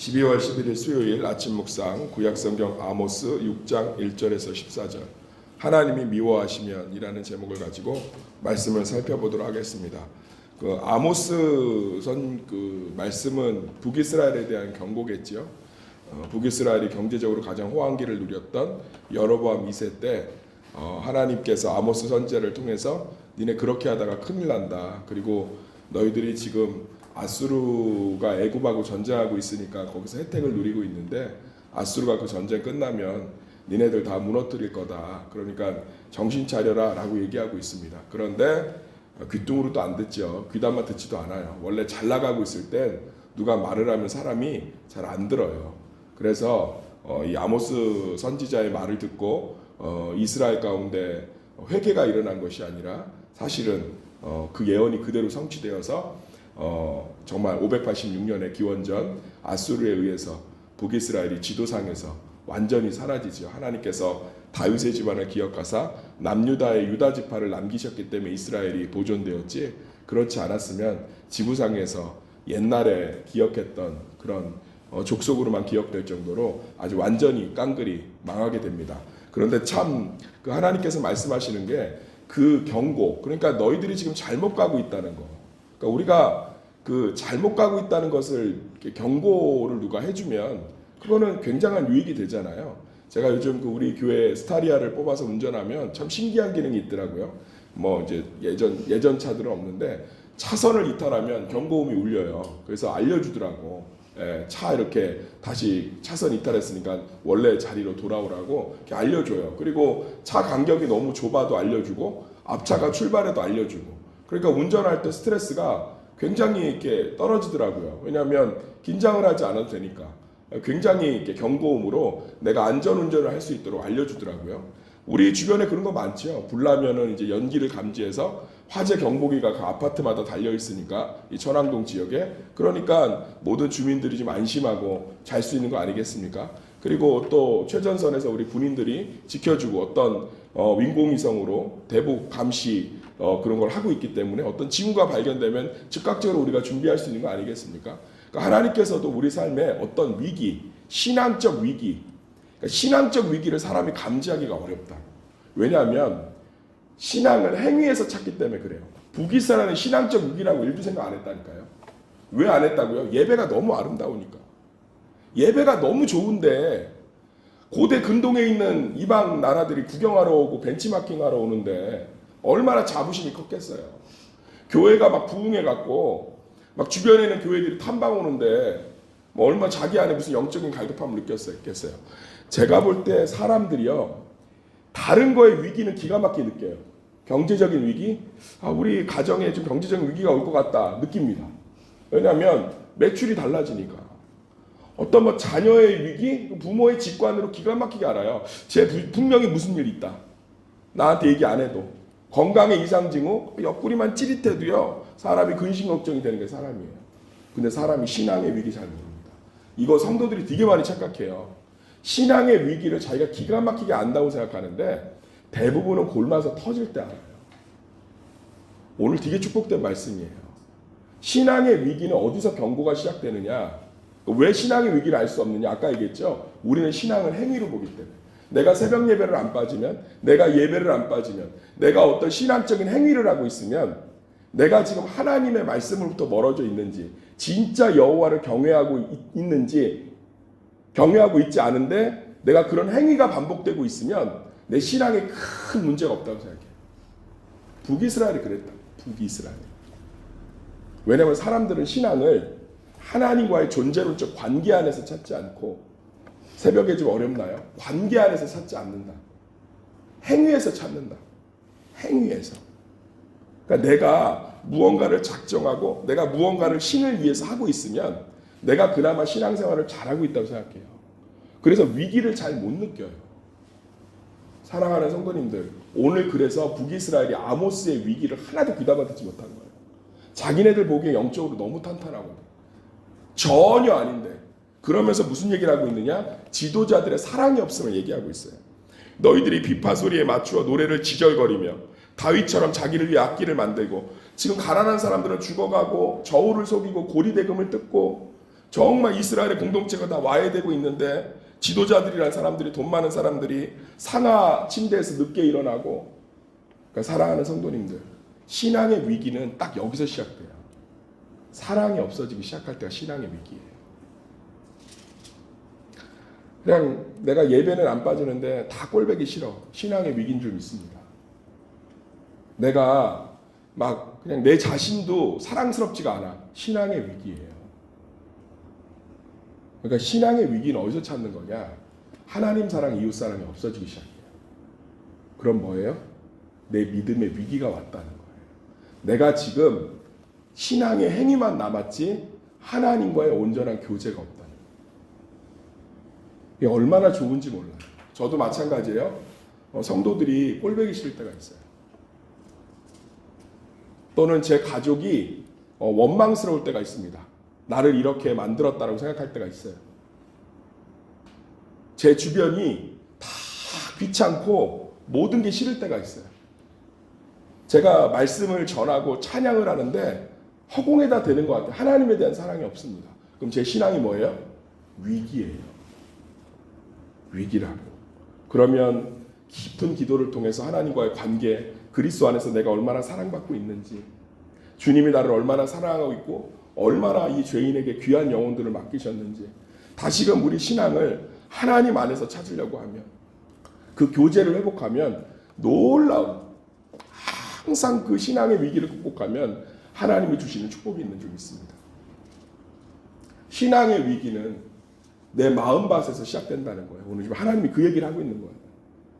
12월 11일 수요일 아침 묵상 구약성경 아모스 6장 1절에서 14절 하나님이 미워하시면 이라는 제목을 가지고 말씀을 살펴보도록 하겠습니다. 그 아모스 그 말씀은 북이스라엘에 대한 경고겠지요. 북이스라엘이 경제적으로 가장 호황기를 누렸던 여로보암 2세 때 하나님께서 아모스 선지자를 통해서 니네 그렇게 하다가 큰일 난다. 그리고 너희들이 지금 아수르가 애굽하고 전쟁하고 있으니까 거기서 혜택을 누리고 있는데 아수르가 그 전쟁 끝나면 니네들 다 무너뜨릴 거다. 그러니까 정신 차려라 라고 얘기하고 있습니다. 그런데 귀뚱으로도 안 듣죠. 귀담아 듣지도 않아요. 원래 잘 나가고 있을 땐 누가 말을 하면 사람이 잘 안 들어요. 그래서 이 아모스 선지자의 말을 듣고 이스라엘 가운데 회개가 일어난 것이 아니라 사실은 그 예언이 그대로 성취되어서 정말 586년의 기원전 아수르에 의해서 북이스라엘이 지도상에서 완전히 사라지죠. 하나님께서 다윗의 집안을 기억하사 남유다의 유다 지파를 남기셨기 때문에 이스라엘이 보존되었지, 그렇지 않았으면 지구상에서 옛날에 기억했던 그런 족속으로만 기억될 정도로 아주 완전히 깡그리 망하게 됩니다. 그런데 참 그 하나님께서 말씀하시는 게 그 경고, 그러니까 너희들이 지금 잘못 가고 있다는 거. 그러니까 우리가 그 잘못 가고 있다는 것을 경고를 누가 해주면 그거는 굉장한 유익이 되잖아요. 제가 요즘 그 우리 교회 스타리아를 뽑아서 운전하면 참 신기한 기능이 있더라고요. 뭐 이제 예전 차들은 없는데 차선을 이탈하면 경고음이 울려요. 그래서 알려주더라고. 차 이렇게 다시 차선 이탈했으니까 원래 자리로 돌아오라고 이렇게 알려줘요. 그리고 차 간격이 너무 좁아도 알려주고 앞차가 출발해도 알려주고. 그러니까 운전할 때 스트레스가 굉장히 이렇게 떨어지더라고요. 왜냐하면 긴장을 하지 않아도 되니까 굉장히 이렇게 경고음으로 내가 안전 운전을 할 수 있도록 알려주더라고요. 우리 주변에 그런 거 많죠. 불나면은 이제 연기를 감지해서 화재 경보기가 그 아파트마다 달려 있으니까 이 천왕동 지역에, 그러니까 모든 주민들이 좀 안심하고 잘 수 있는 거 아니겠습니까? 그리고 또 최전선에서 우리 군인들이 지켜주고 어떤 인공위성으로 대북 감시 그런 걸 하고 있기 때문에 어떤 징후가 발견되면 즉각적으로 우리가 준비할 수 있는 거 아니겠습니까? 그러니까 하나님께서도 우리 삶에 어떤 위기, 신앙적 위기, 그러니까 신앙적 위기를 사람이 감지하기가 어렵다. 왜냐하면 신앙을 행위에서 찾기 때문에 그래요. 북이스라엘은 신앙적 위기라고 일도 생각 안 했다니까요. 왜 안 했다고요? 예배가 너무 아름다우니까. 예배가 너무 좋은데 고대 근동에 있는 이방 나라들이 구경하러 오고 벤치마킹하러 오는데 얼마나 자부심이 컸겠어요. 교회가 막 부흥해갖고 막 주변에 있는 교회들이 탐방 오는데 뭐 얼마나 자기 안에 무슨 영적인 갈급함을 느꼈겠어요. 제가 볼 때 사람들이요, 다른 거의 위기는 기가 막히게 느껴요. 경제적인 위기, 우리 가정에 좀 경제적인 위기가 올 것 같다 느낍니다. 왜냐하면 매출이 달라지니까. 어떤 뭐 자녀의 위기, 부모의 직관으로 기가 막히게 알아요. 분명히 무슨 일이 있다. 나한테 얘기 안 해도. 건강의 이상 징후, 옆구리만 찌릿해도요, 사람이 근심 걱정이 되는 게 사람이에요. 근데 사람이 신앙의 위기 잘 모릅니다. 이거 성도들이 되게 많이 착각해요. 신앙의 위기를 자기가 기가 막히게 안다고 생각하는데 대부분은 골마서 터질 때 알아요. 오늘 되게 축복된 말씀이에요. 신앙의 위기는 어디서 경고가 시작되느냐? 왜 신앙의 위기를 알 수 없느냐? 아까 얘기했죠. 우리는 신앙을 행위로 보기 때문에. 내가 새벽 예배를 안 빠지면, 내가 예배를 안 빠지면, 내가 어떤 신앙적인 행위를 하고 있으면 내가 지금 하나님의 말씀으로부터 멀어져 있는지, 진짜 여호와를 경외하고 있는지, 경외하고 있지 않은데 내가 그런 행위가 반복되고 있으면 내 신앙에 큰 문제가 없다고 생각해요. 북이스라엘이 그랬다. 북이스라엘. 왜냐하면 사람들은 신앙을 하나님과의 존재론적 관계 안에서 찾지 않고, 새벽에 좀 어렵나요? 관계 안에서 찾지 않는다. 행위에서 찾는다. 행위에서. 그러니까 내가 무언가를 작정하고 내가 무언가를 신을 위해서 하고 있으면 내가 그나마 신앙생활을 잘하고 있다고 생각해요. 그래서 위기를 잘 못 느껴요. 사랑하는 성도님들, 오늘 그래서 북이스라엘이 아모스의 위기를 하나도 귀담아 듣지 못한 거예요. 자기네들 보기에 영적으로 너무 탄탄하거든. 전혀 아닌데. 그러면서 무슨 얘기를 하고 있느냐? 지도자들의 사랑이 없음을 얘기하고 있어요. 너희들이 비파 소리에 맞추어 노래를 지절거리며 다윗처럼 자기를 위해 악기를 만들고, 지금 가난한 사람들은 죽어가고 저울을 속이고 고리대금을 뜯고 정말 이스라엘의 공동체가 다 와해되고 있는데 지도자들이란 사람들이, 돈 많은 사람들이 상하 침대에서 늦게 일어나고. 그러니까 사랑하는 성도님들, 신앙의 위기는 딱 여기서 시작돼요. 사랑이 없어지기 시작할 때가 신앙의 위기예요. 그냥 내가 예배는 안 빠지는데 다 꼴보기 싫어. 신앙의 위기인 줄 믿습니다. 내가 막 그냥 내 자신도 사랑스럽지가 않아. 신앙의 위기예요. 그러니까 신앙의 위기는 어디서 찾는 거냐? 하나님 사랑, 이웃 사랑이 없어지기 시작해요. 그럼 뭐예요? 내 믿음의 위기가 왔다는 거예요. 내가 지금 신앙의 행위만 남았지 하나님과의 온전한 교제가 없다는 거예요. 이게 얼마나 좋은지 몰라요. 저도 마찬가지예요. 성도들이 꼴보기 싫을 때가 있어요. 또는 제 가족이 원망스러울 때가 있습니다. 나를 이렇게 만들었다라고 생각할 때가 있어요. 제 주변이 다 귀찮고 모든 게 싫을 때가 있어요. 제가 말씀을 전하고 찬양을 하는데 허공에다 대는 것 같아요. 하나님에 대한 사랑이 없습니다. 그럼 제 신앙이 뭐예요? 위기예요. 위기라고. 그러면 깊은 기도를 통해서 하나님과의 관계, 그리스도 안에서 내가 얼마나 사랑받고 있는지, 주님이 나를 얼마나 사랑하고 있고 얼마나 이 죄인에게 귀한 영혼들을 맡기셨는지, 다시금 우리 신앙을 하나님 안에서 찾으려고 하면, 그 교제를 회복하면 놀라운, 항상 그 신앙의 위기를 극복하면 하나님이 주시는 축복이 있는 줄 믿습니다. 신앙의 위기는 내 마음밭에서 시작된다는 거예요. 오늘 지금 하나님이 그 얘기를 하고 있는 거예요.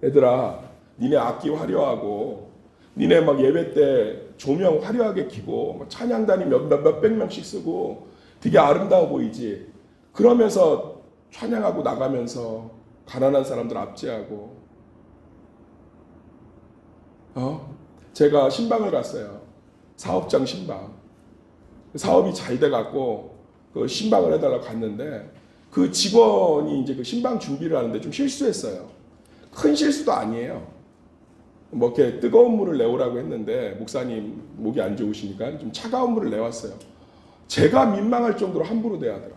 얘들아, 니네 악기 화려하고 니네 막 예배 때 조명 화려하게 켜고 찬양단이 몇백 명씩 쓰고 되게 아름다워 보이지. 그러면서 찬양하고 나가면서 가난한 사람들 압제하고. 제가 신방을 갔어요. 사업장 신방. 사업이 잘 돼갖고 그 신방을 해달라고 갔는데 그 직원이 이제 그 신방 준비를 하는데 좀 실수했어요. 큰 실수도 아니에요. 뭐 이렇게 뜨거운 물을 내오라고 했는데 목사님 목이 안 좋으시니까 좀 차가운 물을 내왔어요. 제가 민망할 정도로 함부로 대하더라.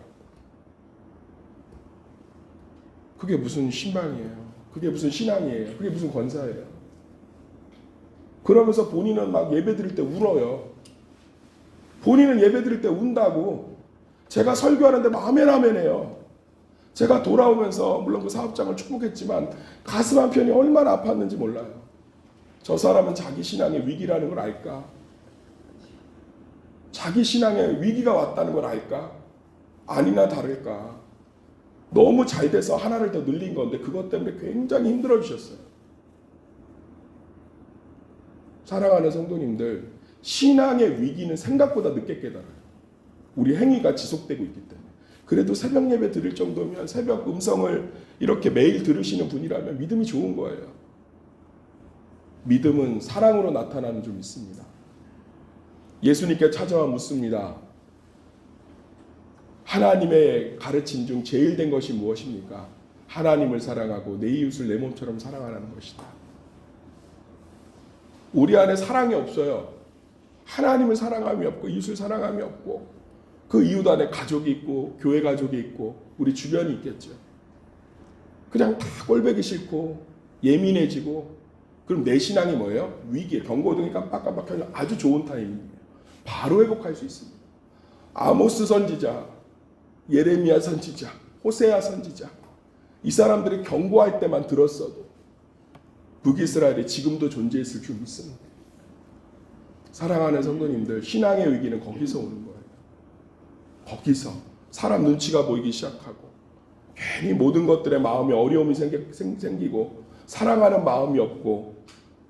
그게 무슨 신방이에요? 그게 무슨 신앙이에요? 그게 무슨 권사예요? 그러면서 본인은 막 예배 드릴 때 울어요. 본인은 예배 드릴 때 운다고. 제가 설교하는데 아멘아멘해요. 제가 돌아오면서 물론 그 사업장을 축복했지만 가슴 한편이 얼마나 아팠는지 몰라요. 저 사람은 자기 신앙의 위기라는 걸 알까? 자기 신앙의 위기가 왔다는 걸 알까? 아니나 다를까? 너무 잘 돼서 하나를 더 늘린 건데 그것 때문에 굉장히 힘들어 주셨어요. 사랑하는 성도님들, 신앙의 위기는 생각보다 늦게 깨달아요. 우리 행위가 지속되고 있기 때문에. 그래도 새벽 예배 드릴 정도면, 새벽 음성을 이렇게 매일 들으시는 분이라면 믿음이 좋은 거예요. 믿음은 사랑으로 나타나는 줄 믿습니다. 예수님께 찾아와 묻습니다. 하나님의 가르침 중 제일 된 것이 무엇입니까? 하나님을 사랑하고 내 이웃을 내 몸처럼 사랑하라는 것이다. 우리 안에 사랑이 없어요. 하나님을 사랑함이 없고 이웃을 사랑함이 없고 그 이웃 안에 가족이 있고 교회 가족이 있고 우리 주변이 있겠죠. 그냥 다 꼴보기 싫고 예민해지고 그럼 내 신앙이 뭐예요? 위기에 경고등이 깜빡깜빡하면 아주 좋은 타이밍이에요. 바로 회복할 수 있습니다. 아모스 선지자, 예레미야 선지자, 호세아 선지자 이 사람들이 경고할 때만 들었어도 북이스라엘이 지금도 존재했을 줄 믿습니다. 사랑하는 성도님들, 신앙의 위기는 거기서 오는 거예요. 거기서 사람 눈치가 보이기 시작하고 괜히 모든 것들에 마음에 어려움이 생기고 사랑하는 마음이 없고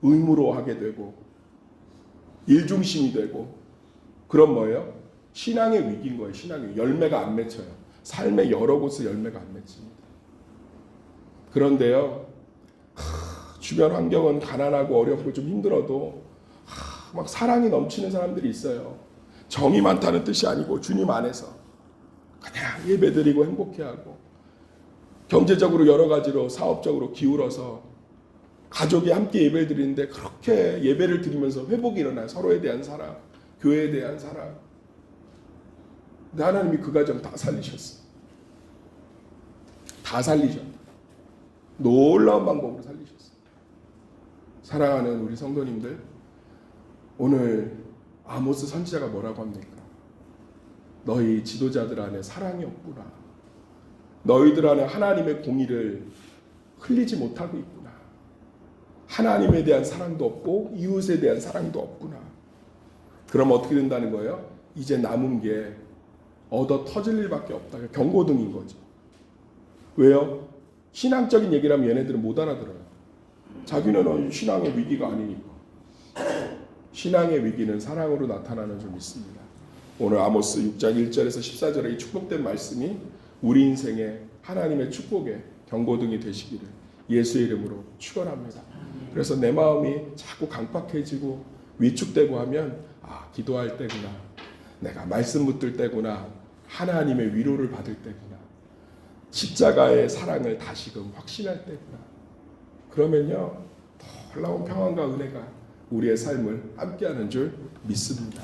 의무로 하게 되고 일중심이 되고 그럼 뭐예요? 신앙의 위기인 거예요. 신앙의 열매가 안 맺혀요. 삶의 여러 곳에 열매가 안 맺힙니다. 그런데요, 주변 환경은 가난하고 어렵고 좀 힘들어도 막 사랑이 넘치는 사람들이 있어요. 정이 많다는 뜻이 아니고 주님 안에서 그냥 예배드리고 행복해하고 경제적으로 여러 가지로 사업적으로 기울어서 가족이 함께 예배를 드리는데 그렇게 예배를 드리면서 회복이 일어나요. 서로에 대한 사랑, 교회에 대한 사랑. 근데 하나님이 그 가정 다 살리셨어. 다 살리셨다. 놀라운 방법으로 살리셨어. 사랑하는 우리 성도님들, 오늘 아모스 선지자가 뭐라고 합니까? 너희 지도자들 안에 사랑이 없구나. 너희들 안에 하나님의 공의를 흘리지 못하고 있구나. 하나님에 대한 사랑도 없고 이웃에 대한 사랑도 없구나. 그럼 어떻게 된다는 거예요? 이제 남은 게 얻어 터질 일밖에 없다. 경고등인 거죠. 왜요? 신앙적인 얘기를 하면 얘네들은 못 알아들어요. 자기는 신앙의 위기가 아니니까. 신앙의 위기는 사랑으로 나타나는 줄 믿습니다. 오늘 아모스 6장 1절에서 14절의 이 축복된 말씀이 우리 인생의 하나님의 축복의 경고등이 되시기를 예수의 이름으로 축원합니다. 그래서 내 마음이 자꾸 강팍해지고 위축되고 하면 기도할 때구나. 내가 말씀 붙들 때구나. 하나님의 위로를 받을 때구나. 십자가의 사랑을 다시금 확신할 때구나. 그러면요, 놀라운 평안과 은혜가 우리의 삶을 함께하는 줄 믿습니다.